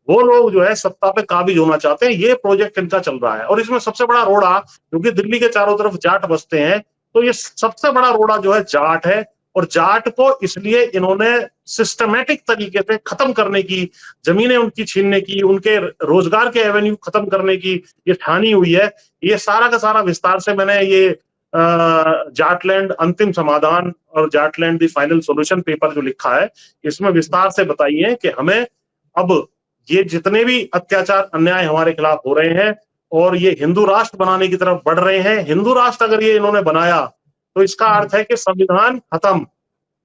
वो लोग जो है सत्ता पे काबिज होना चाहते हैं। ये प्रोजेक्ट इनका चल रहा है और इसमें सबसे बड़ा रोड़ा, क्योंकि दिल्ली के चारों तरफ जाट बसते हैं, तो ये सबसे बड़ा रोड़ा जो है जाट है। और जाट को इसलिए इन्होंने सिस्टमेटिक तरीके से खत्म करने की, जमीनें उनकी छीनने की, उनके रोजगार के एवेन्यू खत्म करने की ये ठानी हुई है। ये सारा का सारा विस्तार से मैंने ये जाटलैंड अंतिम समाधान और Jatland the final solution paper जो लिखा है, इसमें विस्तार से बताइए कि हमें अब ये जितने भी अत्याचार अन्याय हमारे खिलाफ हो रहे हैं और ये हिंदू राष्ट्र बनाने की तरफ बढ़ रहे हैं, हिंदू राष्ट्र अगर ये इन्होंने बनाया तो इसका अर्थ है कि संविधान खत्म।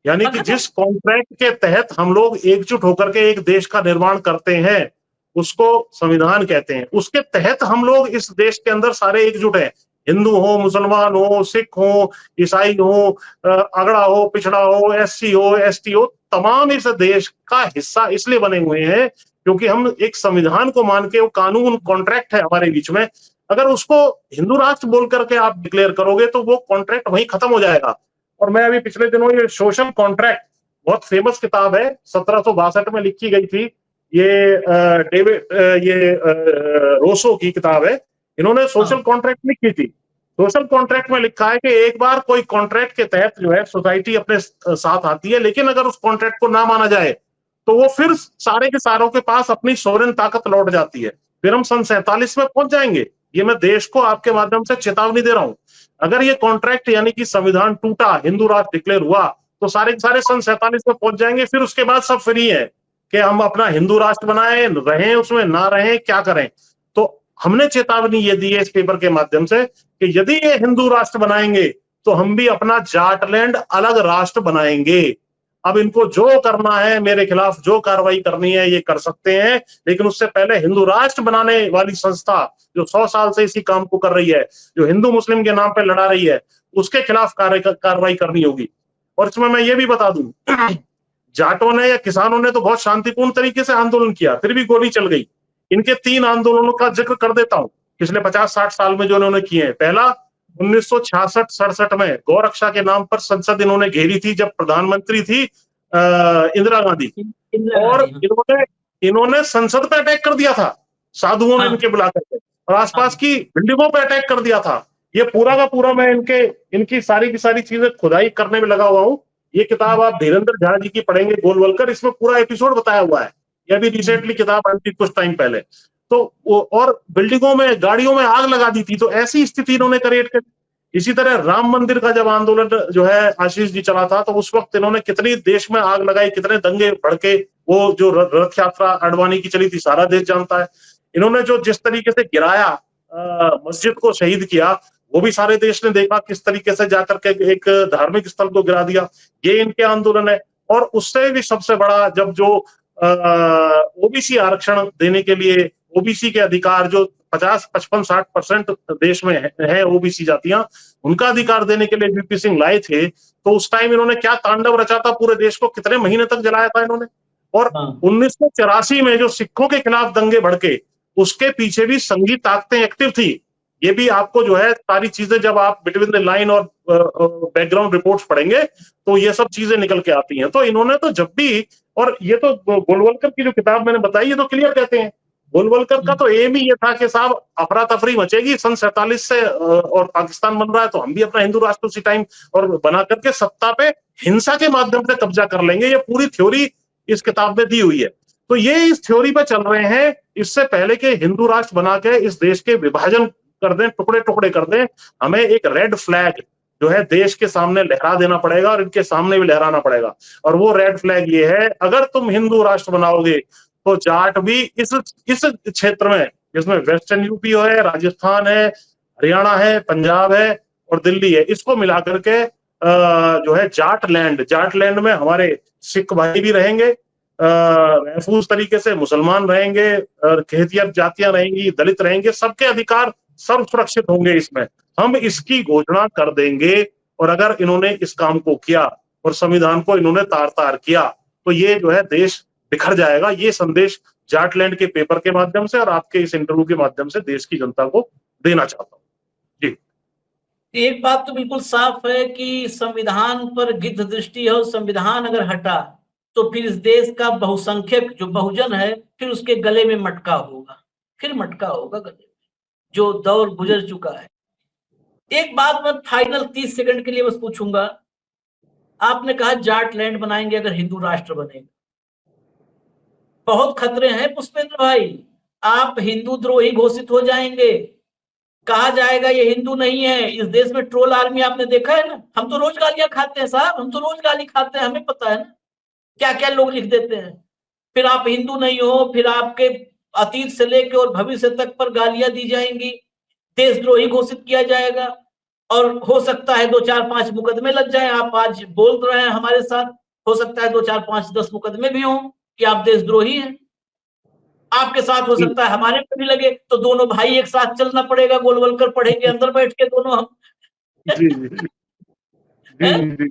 यानी कि जिस कॉन्ट्रैक्ट के तहत हम लोग एकजुट होकर के एक देश का निर्माण करते हैं, उसको संविधान कहते हैं। उसके तहत हम लोग इस देश के अंदर सारे एकजुट हैं, हिंदू हो, मुसलमान हो, सिख हो, ईसाई हो, अगड़ा हो, पिछड़ा हो, एससी हो, एसटी हो, तमाम इस देश का हिस्सा इसलिए बने हुए हैं क्योंकि हम एक संविधान को मान के, वो कानून कॉन्ट्रैक्ट है हमारे बीच में, अगर उसको हिंदू राष्ट्र बोल करके आप डिक्लेयर करोगे तो वो कॉन्ट्रैक्ट वहीं खत्म हो जाएगा। और मैं अभी पिछले दिनों ये सोशल कॉन्ट्रैक्ट, बहुत फेमस किताब है, 1762 में लिखी गई थी, ये डेविड ये रोसो की किताब है। इन्होंने सोशल कॉन्ट्रैक्ट लिखी थी। सोशल कॉन्ट्रैक्ट में लिखा है कि एक बार कोई कॉन्ट्रैक्ट के तहत जो है सोसाइटी अपने साथ आती है, लेकिन अगर उस कॉन्ट्रैक्ट को ना माना जाए तो वो फिर सारे के सारों के पास अपनी सोवरेन ताकत लौट जाती है। फिर हम सन 47 में पहुंच जाएंगे। ये मैं देश को आपके माध्यम से चेतावनी दे रहा हूं। अगर ये कॉन्ट्रैक्ट यानी कि संविधान टूटा, हिंदू राष्ट्र डिक्लेयर हुआ, तो सारे के सारे सन 47 में पहुंच जाएंगे। फिर उसके बाद सब फ्री है कि हम अपना हिंदू राष्ट्र बनाए, रहें उसमें, ना रहें, क्या करें। तो हमने चेतावनी ये दी है इस पेपर के माध्यम से कि यदि ये हिंदू राष्ट्र बनाएंगे तो हम भी अपना जाटलैंड अलग राष्ट्र बनाएंगे। अब इनको जो करना है, मेरे खिलाफ जो कार्रवाई करनी है ये कर सकते हैं, लेकिन उससे पहले हिंदू राष्ट्र बनाने वाली संस्था जो 100 साल से इसी काम को कर रही है, जो हिंदू मुस्लिम के नाम पे लड़ा रही है, उसके खिलाफ कार्रवाई करनी होगी। और इसमें मैं ये भी बता दूं, जाटों ने या किसानों ने तो बहुत शांतिपूर्ण तरीके से आंदोलन किया, फिर भी गोली चल गई। इनके 3 आंदोलनों का जिक्र कर देता हूं पिछले 50-60 साल में जो इन्होंने किए हैं। पहला 1966-67 में गौरक्षा के नाम पर संसद इन्होंने घेरी थी, जब प्रधानमंत्री थी इंदिरा गांधी, और इन्होंने संसद पे अटैक कर दिया था, साधुओं ने इनके बुला करके, और आसपास की बिल्डिंगों पे अटैक कर दिया था। ये पूरा का पूरा मैं इनकी सारी की सारी चीजें खुदाई करने में लगा हुआ हूँ। ये किताब आप धीरेन्द्र झा जी की पढ़ेंगे, गोलवलकर, इसमें पूरा एपिसोड बताया हुआ है। ये भी रिसेंटली किताब आई थी कुछ टाइम पहले। तो और बिल्डिंगों में, गाड़ियों में आग लगा दी थी, तो ऐसी स्थिति इन्होंने क्रिएट कर। इसी तरह राम मंदिर का जब आंदोलन जो है आशीष जी चला था, तो उस वक्त इन्होंने कितनी देश में आग लगाई, कितने दंगे भड़के। वो जो रथ यात्रा अडवाणी की चली थी, सारा देश जानता है। इन्होंने जो जिस तरीके से गिराया, मस्जिद को शहीद किया, वो भी सारे देश ने देखा, किस तरीके से जाकर के एक धार्मिक स्थल को गिरा दिया। ये इनके आंदोलन है। और उससे भी सबसे बड़ा, जब जो ओबीसी आरक्षण देने के लिए, ओबीसी के अधिकार जो 50, 55, 60% देश में है ओबीसी जातियां, उनका अधिकार देने के लिए वीपी सिंह लाए थे, तो उस टाइम इन्होंने क्या तांडव रचा था, पूरे देश को कितने महीने तक जलाया था इन्होंने। और 1984 में जो सिखों के खिलाफ दंगे भड़के, उसके पीछे भी संघी ताकतें एक्टिव थी। ये भी आपको जो है सारी चीजें, जब आप बिटवीन द लाइन और बैकग्राउंड रिपोर्ट्स पढ़ेंगे तो ये सब चीजें निकल के आती हैं। तो इन्होंने तो जब भी, और ये तो गोलवलकर की जो किताब मैंने बताई, ये तो क्लियर कहते हैं, गोलवलकर का तो एम ही ये था कि साहब अफरा तफरी मचेगी सन 47 से, और पाकिस्तान बन रहा है तो हम भी अपना हिंदू राष्ट्र उसी टाइम और बना करके सत्ता पे हिंसा के माध्यम से कब्जा कर लेंगे। ये पूरी थ्योरी इस किताब में दी हुई है। तो ये इस थ्योरी पे चल रहे हैं। इससे पहले के हिंदू राष्ट्र बना के इस देश के विभाजन कर दें, टुकड़े टुकड़े कर दें, हमें एक रेड फ्लैग जो है देश के सामने लहरा देना पड़ेगा, और इनके सामने भी लहराना पड़ेगा। और वो रेड फ्लैग ये है, अगर तुम हिंदू राष्ट्र बनाओगे तो जाट भी इस क्षेत्र में, जिसमें वेस्टर्न यूपी है, राजस्थान है, हरियाणा है, पंजाब है और दिल्ली है, इसको मिला करके जो है जाट लैंड में हमारे सिख भाई भी रहेंगे, महफूज तरीके से मुसलमान रहेंगे, खेतियत जातियां रहेंगी, दलित रहेंगे, सबके अधिकार सर्व सुरक्षित होंगे। इसमें हम इसकी घोषणा कर देंगे। और अगर इन्होंने इस काम को किया और संविधान को इन्होंने तार तार किया तो ये जो है देश बिखर जाएगा। ये संदेश जाटलैंड के पेपर के माध्यम से और आपके इस इंटरव्यू के माध्यम से देश की जनता को देना चाहता हूँ। जी, एक बात तो बिल्कुल साफ है कि संविधान पर गिद्ध दृष्टि है, और संविधान अगर हटा तो फिर इस देश का बहुसंख्यक जो बहुजन है फिर उसके गले में मटका होगा, फिर मटका होगा गले में, जो दौर गुजर चुका है। एक बात मैं फाइनल 30 सेकंड के लिए बस पूछूंगा, आपने कहा जाट लैंड बनाएंगे अगर हिंदू राष्ट्र बनेगा, बहुत खतरे हैं पुष्पेंद्र भाई, आप हिंदू द्रोही घोषित हो जाएंगे, कहा जाएगा ये हिंदू नहीं है। इस देश में ट्रोल आर्मी आपने देखा है ना, हम तो रोज गालियां खाते हैं साहब, हम तो रोज गाली खाते हैं, हमें पता है ना क्या क्या लोग लिख देते हैं। फिर आप हिंदू नहीं हो, फिर आपके अतीत से लेकर और भविष्य तक पर गालियां दी जाएंगी, देशद्रोही घोषित किया जाएगा, और हो सकता है 2-4-5 मुकदमे लग जाए। आप आज बोल रहे हैं हमारे साथ, हो सकता है 2-4-5-10 मुकदमे भी हों कि आप देशद्रोही हैं। आपके साथ हो जी, सकता है हमारे पे भी लगे, तो दोनों भाई एक साथ चलना पड़ेगा, गोलवलकर पढ़ेंगे अंदर बैठ के दोनों हम। जी, जी, जी, हैं? जी,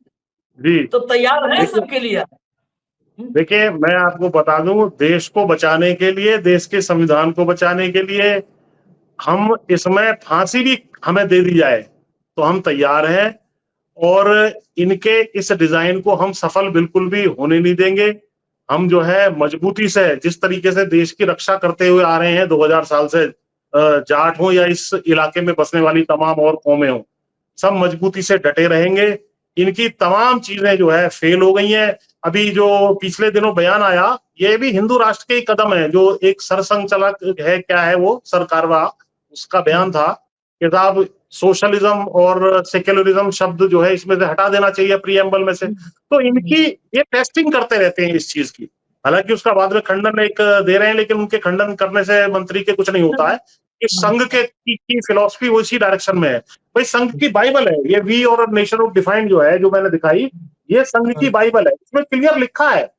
जी। तो तैयार है देखिए, सबके लिए। देखिए मैं आपको बता दूं, देश को बचाने के लिए, देश के संविधान को बचाने के लिए हम इसमें फांसी भी हमें दे दी जाए तो हम तैयार हैं। और इनके इस डिजाइन को हम सफल बिल्कुल भी होने नहीं देंगे। हम जो है मजबूती से, जिस तरीके से देश की रक्षा करते हुए आ रहे हैं 2000 साल से, जाट हो या इस इलाके में बसने वाली तमाम और कौमें हो, सब मजबूती से डटे रहेंगे। इनकी तमाम चीजें जो है फेल हो गई हैं। अभी जो पिछले दिनों बयान आया, ये भी हिंदू राष्ट्र के ही कदम है। जो एक सरसंघ चालक है, क्या है वो, सरकारवा, उसका बयान था कि साहब सोशलिज्म और सेक्युलरिज्म शब्द जो है इसमें से हटा देना चाहिए प्रीएम्बल में से। तो इनकी ये टेस्टिंग करते रहते हैं इस चीज की। हालांकि उसका बाद में खंडन एक दे रहे हैं, लेकिन उनके खंडन करने से मंत्री के कुछ नहीं होता है। इस संघ के की फिलॉसफी वो इसी डायरेक्शन में है। भाई संघ की बाइबल है ये, वी और नेशन ऑफ डिफाइंड जो है, जो मैंने दिखाई, ये संघ की बाइबल है। इसमें क्लियर लिखा है,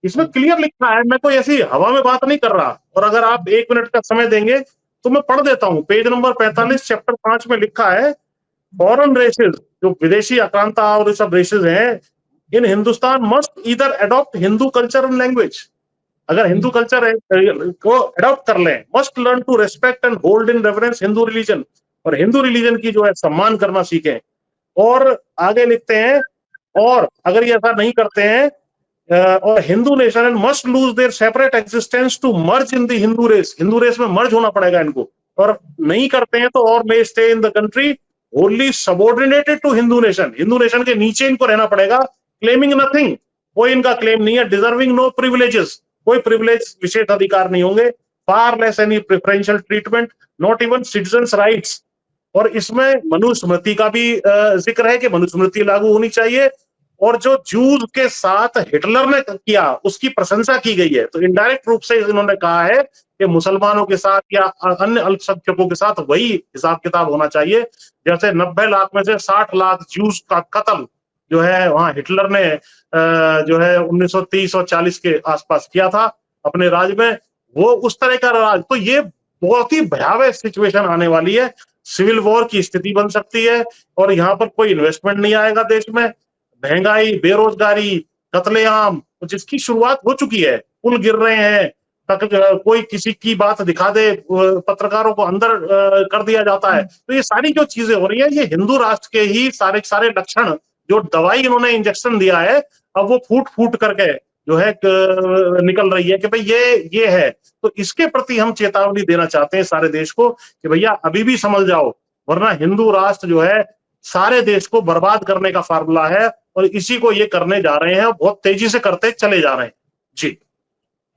इसमें क्लियर लिखा है। मैं कोई ऐसी हवा में बात नहीं कर रहा। और अगर आप 1 मिनट का समय देंगे तो मैं पढ़ देता हूं। पेज नंबर 45 चैप्टर 5 में लिखा है, फॉरेन रेसेस, जो विदेशी आक्रांता और ये सब रेसेस हैं, in Hindustan must either adopt Hindu culture and language. अगर हिंदू कल्चर को अडॉप्ट कर लें, must learn to respect and hold in reference Hindu religion, और हिंदू रिलीजन की जो है सम्मान करना सीखें। और आगे लिखते हैं, और अगर ये ऐसा नहीं करते हैं, और Hindu nation must lose their separate existence to merge in the Hindu race में मर्ज होना पड़ेगा इनको। और नहीं करते हैं तो, और may stay in the country only subordinated to Hindu nation के नीचे इनको रहना पड़ेगा। क्लेमिंग नथिंग, कोई इनका क्लेम नहीं है। डिजर्विंग नो प्रिविलेजेस, कोई प्रिविलेज विशेष अधिकार नहीं होंगे। Far less any preferential treatment, not even citizens rights. और इसमें मनुस्मृति का भी जिक्र है कि मनुस्मृति लागू होनी चाहिए। और जो जूज के साथ हिटलर ने किया उसकी प्रशंसा की गई है। तो इनडायरेक्ट रूप से इन्होंने कहा है कि मुसलमानों के साथ या अन्य अल्पसंख्यकों के साथ वही हिसाब किताब होना चाहिए। जैसे 90 लाख में से 60 लाख जूस का कत्ल जो है वहां हिटलर ने जो है 1930 और 40 के आसपास किया था अपने राज में, वो उस तरह का राज। तो ये बहुत ही भयावह सिचुएशन आने वाली है। सिविल वॉर की स्थिति बन सकती है। और यहाँ पर कोई इन्वेस्टमेंट नहीं आएगा देश में। महंगाई, बेरोजगारी, कत्लेआम, जिसकी शुरुआत हो चुकी है, पुल गिर रहे हैं, कोई किसी की बात दिखा दे, पत्रकारों को अंदर कर दिया जाता है। तो ये सारी जो चीजें हो रही है, ये हिंदू राष्ट्र के ही सारे सारे लक्षण, जो दवाई इन्होंने इंजेक्शन दिया है, अब वो फूट फूट करके जो है निकल रही है कि भाई ये है। तो इसके प्रति हम चेतावनी देना चाहते हैं सारे देश को कि भैया अभी भी समझ जाओ, वरना हिंदू राष्ट्र जो है सारे देश को बर्बाद करने का फार्मूला है। और इसी को ये करने जा रहे हैं, बहुत तेजी से करते चले जा रहे हैं। जी,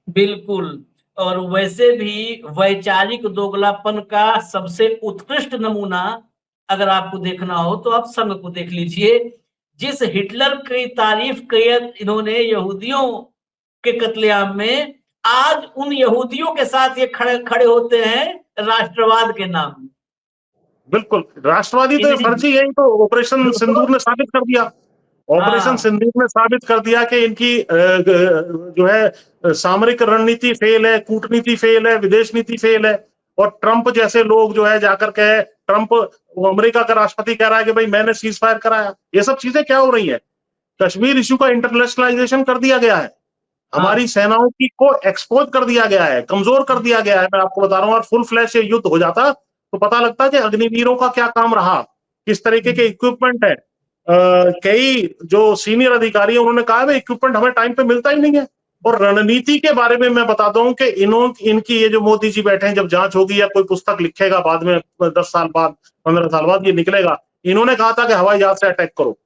बिल्कुल। और वैसे भी वैचारिक दोगलापन का सबसे उत्कृष्ट नमूना अगर आपको देखना हो तो आप संघ को देख लीजिए। जिस हिटलर की तारीफ की इन्होंने यहूदियों के कत्लेआम में, आज उन यहूदियों के साथ ये खड़े खड़े होते हैं राष्ट्रवाद के नाम में। बिल्कुल, राष्ट्रवादी तो ये इन्हीं फर्जी है, ही तो ऑपरेशन सिंदूर ने साबित कर दिया। ऑपरेशन हाँ सिंदूर ने साबित कर दिया कि इनकी जो है सामरिक रणनीति फेल है, कूटनीति फेल है, विदेश नीति फेल है। और ट्रंप जैसे लोग जो है जाकर के ट्रंप, वो अमेरिका का राष्ट्रपति कह रहा है कि भाई मैंने सीज फायर कराया। ये सब चीजें क्या हो रही है? कश्मीर इश्यू का इंटरनेशनलाइजेशन कर दिया गया है, हाँ हमारी सेनाओं की को एक्सपोज कर दिया गया है, कमजोर कर दिया गया है। मैं आपको बता रहा हूं, और फुल फ्लैश ये युद्ध हो जाता तो पता लगता कि अग्निवीरों का क्या काम रहा, किस तरीके के इक्विपमेंट है। कई जो सीनियर अधिकारी हैं उन्होंने कहा है इक्विपमेंट हमें टाइम पे मिलता ही नहीं है। और रणनीति के बारे में मैं बताता हूं कि इनकी ये जो मोदी जी बैठे हैं, जब जांच होगी या कोई पुस्तक लिखेगा बाद में 10 साल बाद, 15 साल बाद ये निकलेगा, इन्होंने कहा था कि हवाई जहाज से अटैक करो,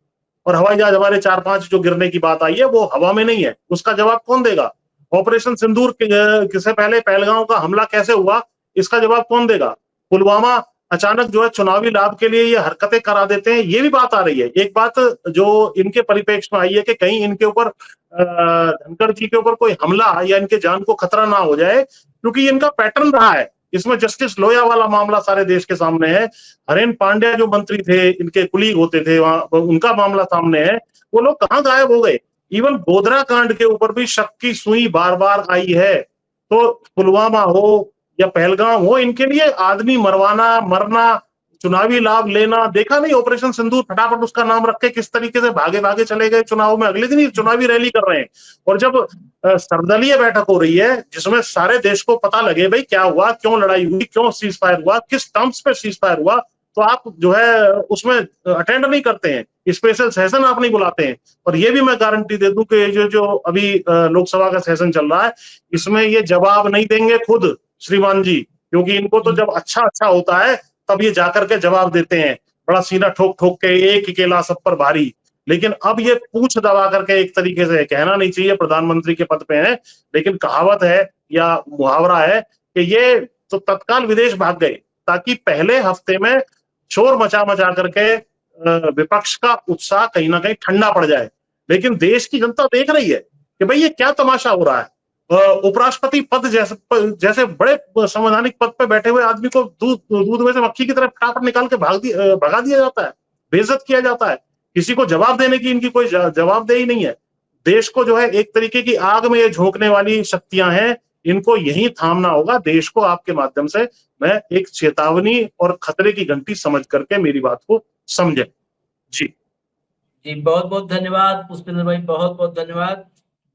और हवाई जहाज हमारे 4-5 जो गिरने की बात आई है वो हवा में नहीं है। उसका जवाब कौन देगा? ऑपरेशन सिंदूर से पहले पहलगांव का हमला कैसे हुआ, इसका जवाब कौन देगा? पुलवामा अचानक जो है चुनावी लाभ के लिए ये हरकतें करा देते हैं, ये भी बात आ रही है। एक बात जो इनके परिप्रेक्ष्य में आई है कि कहीं इनके ऊपर धनखड़ जी के ऊपर कोई हमला या इनके जान को खतरा ना हो जाए, क्योंकि इनका पैटर्न रहा है। इसमें जस्टिस लोया वाला मामला सारे देश के सामने है, हरेन पांड्या जो मंत्री थे, इनके कुलीग होते थे वहां, उनका मामला सामने है। वो लोग कहां गायब हो गए? इवन गोधरा कांड के ऊपर भी शक की सुई बार बार आई है। तो पुलवामा हो या पहलगाम हो, इनके लिए आदमी मरवाना, मरना, चुनावी लाभ लेना, देखा नहीं ऑपरेशन सिंदूर, फटाफट उसका नाम रख के किस तरीके से भागे भागे चले गए चुनाव में, अगले दिन ही चुनावी रैली कर रहे हैं। और जब सर्वदलीय बैठक हो रही है जिसमें सारे देश को पता लगे भाई क्या हुआ, क्यों लड़ाई हुई, क्यों सीज फायर हुआ, किस टर्म्स पे सीज फायर हुआ, तो आप जो है उसमें अटेंड नहीं करते हैं, स्पेशल सेशन आप नहीं बुलाते हैं। और ये भी मैं गारंटी दे दूं कि जो अभी लोकसभा का सेशन चल रहा है, इसमें ये जवाब नहीं देंगे खुद श्रीमान जी, क्योंकि इनको तो जब अच्छा अच्छा होता है तब ये जाकर के जवाब देते हैं, बड़ा सीना ठोक ठोक के, एक अकेला सब पर भारी। लेकिन अब ये पूछ दबा करके, एक तरीके से कहना नहीं चाहिए प्रधानमंत्री के पद पे हैं, लेकिन कहावत है या मुहावरा है कि ये तो तत्काल विदेश भाग गए, ताकि पहले हफ्ते में शोर मचा मचा करके विपक्ष का उत्साह कहीं ना कहीं ठंडा पड़ जाए। लेकिन देश की जनता देख रही है कि भाई ये क्या तमाशा हो रहा है। उपराष्ट्रपति पद जैसे बड़े संवैधानिक पद पे बैठे हुए आदमी को दूध में से मक्खी की तरह फटाफट निकाल के भगा दिया जाता है, बेइज्जत किया जाता है। किसी को जवाब देने की इनकी कोई जवाबदेही नहीं है। देश को जो है एक तरीके की आग में ये झोंकने वाली शक्तियां हैं, इनको यही थामना होगा। देश को आपके माध्यम से मैं एक चेतावनी और खतरे की घंटी समझ करके मेरी बात को समझे। जी जी, बहुत बहुत धन्यवाद पुष्पेंद्र भाई, बहुत बहुत धन्यवाद।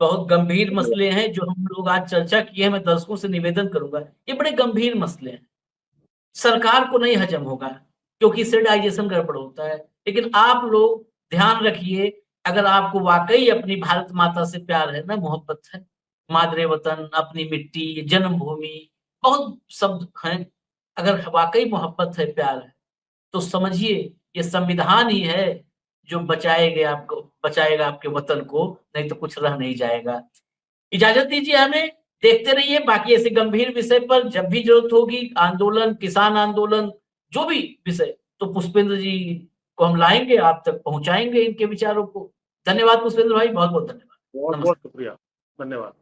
बहुत गंभीर मसले हैं जो हम लोग आज चर्चा किए हैं। मैं दर्शकों से निवेदन करूंगा, ये बड़े गंभीर मसले हैं, सरकार को नहीं हजम होगा क्योंकि इससे डाइजेशन गड़बड़ होता है। लेकिन आप लोग ध्यान रखिए, अगर आपको वाकई अपनी भारत माता से प्यार है ना, मोहब्बत है, मादरे वतन, अपनी मिट्टी, जन्मभूमि, बहुत शब्द हैं, अगर वाकई मोहब्बत है, प्यार है, तो समझिए ये संविधान ही है जो बचाएगा आपके वतन को, नहीं तो कुछ रह नहीं जाएगा। इजाजत दीजिए हमें, देखते रहिए बाकी ऐसे गंभीर विषय पर जब भी जरूरत होगी, आंदोलन, किसान आंदोलन, जो भी विषय, तो पुष्पेंद्र जी को हम लाएंगे, आप तक पहुंचाएंगे इनके विचारों को। धन्यवाद पुष्पेंद्र भाई, बहुत बहुत धन्यवाद। बहुत बहुत नमस्कार। शुक्रिया, धन्यवाद।